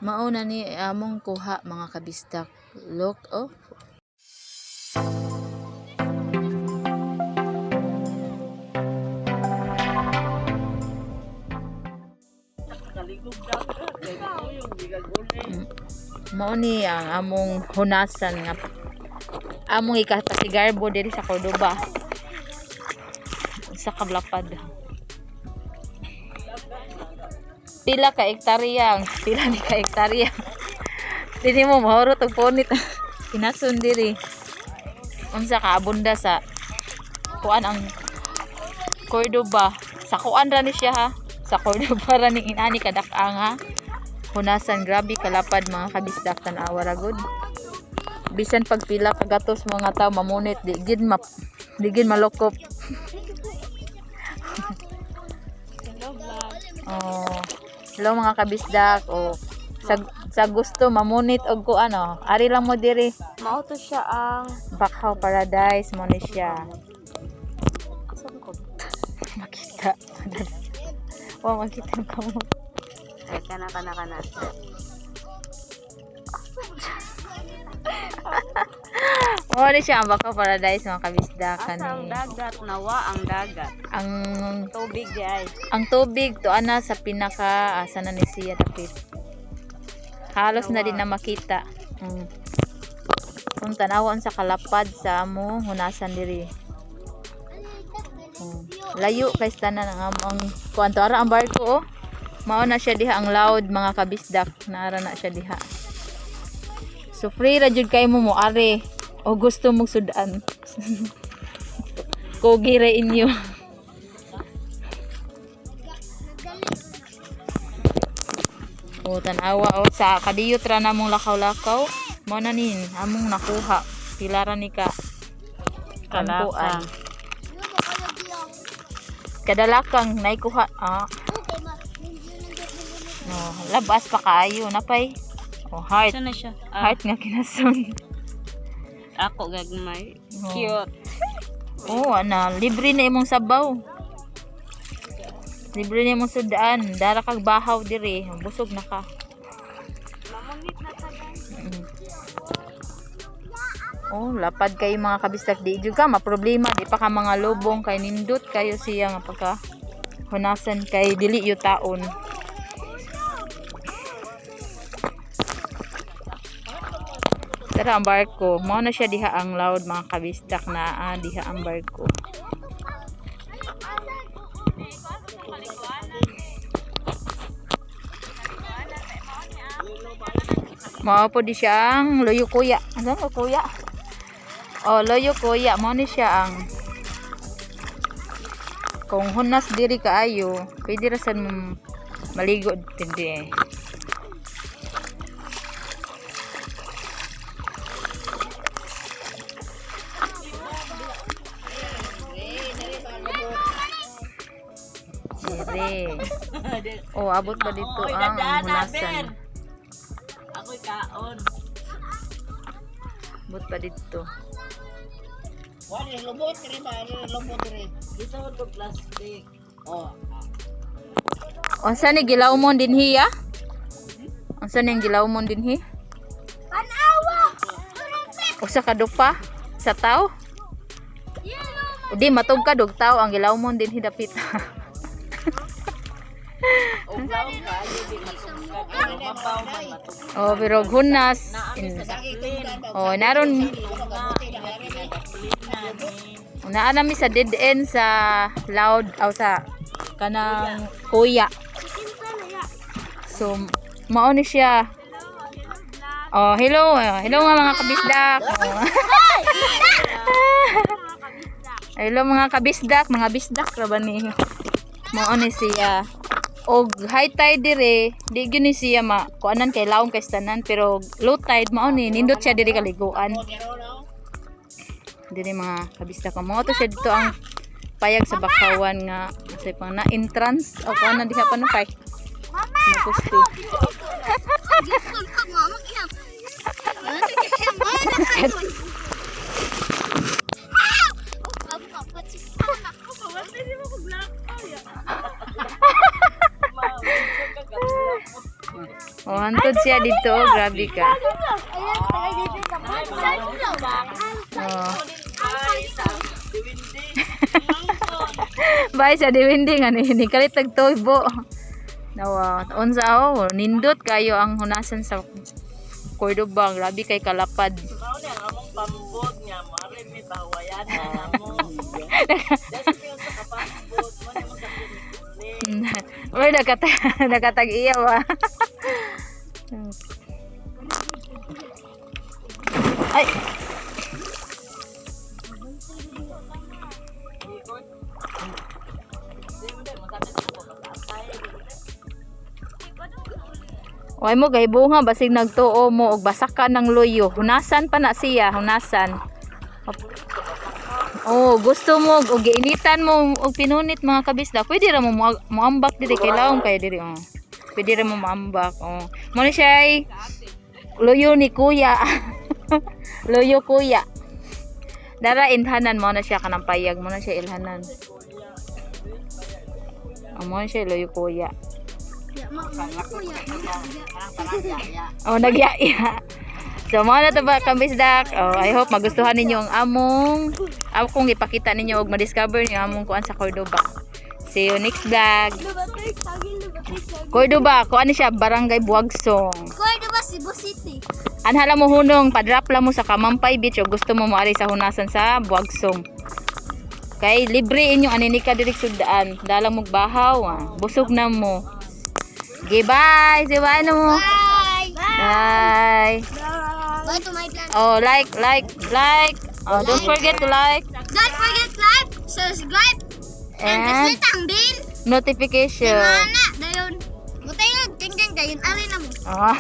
Mauna ni among kuha mga kabisdak. Look, oh. Mao ni ang among hunasan nga among ikapasigarbo diri sa Cordoba. Sa Kablapad. Pila ka hektarya, pila ni ka hektarya. Dili mo mahurot og punit. Kinasun diri. Unsa ka abunda sa kuan ang Cordoba. Sa kuan ra ni siya ha. Sa Cordoba ra ni inani kadakang ha. Hunasan grabe kalapad mga kabisdak tan-awa ra gud. Bisan pag pila ka gatos mga tawo mamunit di gid malokop. Oh, hello mga kabisdak. Oh, sa gusto mamunit og ko ano, ari lang mo diri. Mao to siya ang Bakaw Paradise mo ni siya. asan ko? Makita. Oh, makita ka mo. Ay kana. Oh, ni siya ang Bakaw Paradise mga kabisdak Asa ang kani. dagat nawa ang dagat. Ang Tubig di ay. tubig to ana sa pinaka asa na ni siya dapit. Halos na din na makita. Kung tanawon sa kalapad sa amo hunasan diri. Layo kay tanan ang among kuanto ara ang barko oh. Mao na siya diha ang loud mga kabisdak. Naara na siya diha. So free ra jud kay mo are o gusto mong sudan. Kogi ra inyo. O tanawa o sa kadiyot ra namong lakaw-lakaw mo na nin among nakuha pila ra ni ka kanpuan kadalakang naikuha no labas pa kaayo napay oh heart Asa na siya? heart nga kinasun Ako gagmay. Oh. Cute. oh ana libre na imong sabaw libre na imong sudaan dara kag bahaw diri busog na ka. Mamunit na ta guys. Oh, lapad kayo mga kabistak di jud ka maproblema di pa ka mga lubong kay nindot kayo siya nga pagka hunasan kay dili yu taon. Tara ang barko, mao na siya diha ang loud mga kabistak na diha ang barko. Mao po di siya ang loyo kuya. Ano lo kuya? Oh, loyo kuya. Mao ni siya ang kung hunas diri kaayo, pwede ra sad maligo hindi eh. Dire. Oh, abot ba dito ang hunasan? Ako'y kaon. Abot pa dito. Wala lubot diri ba? Lubot diri. Gusto mo to plastic. Oh. Unsa ni gilaw mo dinhi ya? Unsa ni gilaw mo dinhi? Panawa. Usa ka dupa sa tao? Di matug ka dog tao ang gilaw mo dinhi dapit. Uglaw ka, di matugkad. Mabaw man matugkad. Oh, pero hunas. Oh, naron naa nami sa dead end sa loud aw sa kanang kuya. So mao ni siya. Oh, hello. Hello mga kabisdak. Oh. Hello mga kabisdak, mga bisdak ra ba ni? Mao ni siya. Og high tide dire, di gyud ni siya kuanan kay lawom kay tanan pero low tide mao ni nindot siya diri kaliguan. Diri mga kabisdak mo to siya dito ang payag sa Bakawan nga say pang na entrance o kuan diha pa no kay. Napusti. Oh, hantod siya dito. Grabe ka. Oh. Bye sa diwinding ani ni kalit tagtubo. Nawa, unsa oh, nindot kayo ang hunasan sa Cordoba. Grabe kay kalapad. Mao ni ang among pambot nga mare mi bawayan na mo. Dasa piyon sa kapambot mo ni mo sa kulit. Oy nakatag-iyaw ah. Ay. Way mo gay bunga basig nagtuo mo og basak ka ng loyo. Hunasan pa na siya, hunasan. Oh, gusto mo og giinitan mo og pinunit mga kabisda. Pwede ra mo moambak diri kay laom kay diri oh. Pwede ra mo moambak oh. Mo ni siya ay loyo ni kuya. Loyo kuya. Dara inhanan mo na siya kanang payag mo na siya ilhanan. Amo siya loyo kuya. Oh, nagyaya. So, mga na ito ba, kambisdak? Oh, I hope magustuhan ninyo ang akong ipakita ninyo og ma-discover niyo among kuan sa Cordoba. See you next vlog. Cordoba, kuan ni siya, Barangay Buagsong. Cordoba, Cebu City. Anhala mo hunong, padrop lang mo sa Kamampay Beach o gusto mo maari sa hunasan sa Buagsong. Kay libre inyong aninika direk sudaan. Dalang mo bahaw, ah. Busog na mo. Okay, bye. Say bye na mo. Bye. Bye. Go to my plan. Oh, like. Oh, don't forget to like Don't forget like, subscribe, and and press ang bell. notification. Mana, dayon. Butay yun, ting-ting, dayon. Alin na mo. Oh.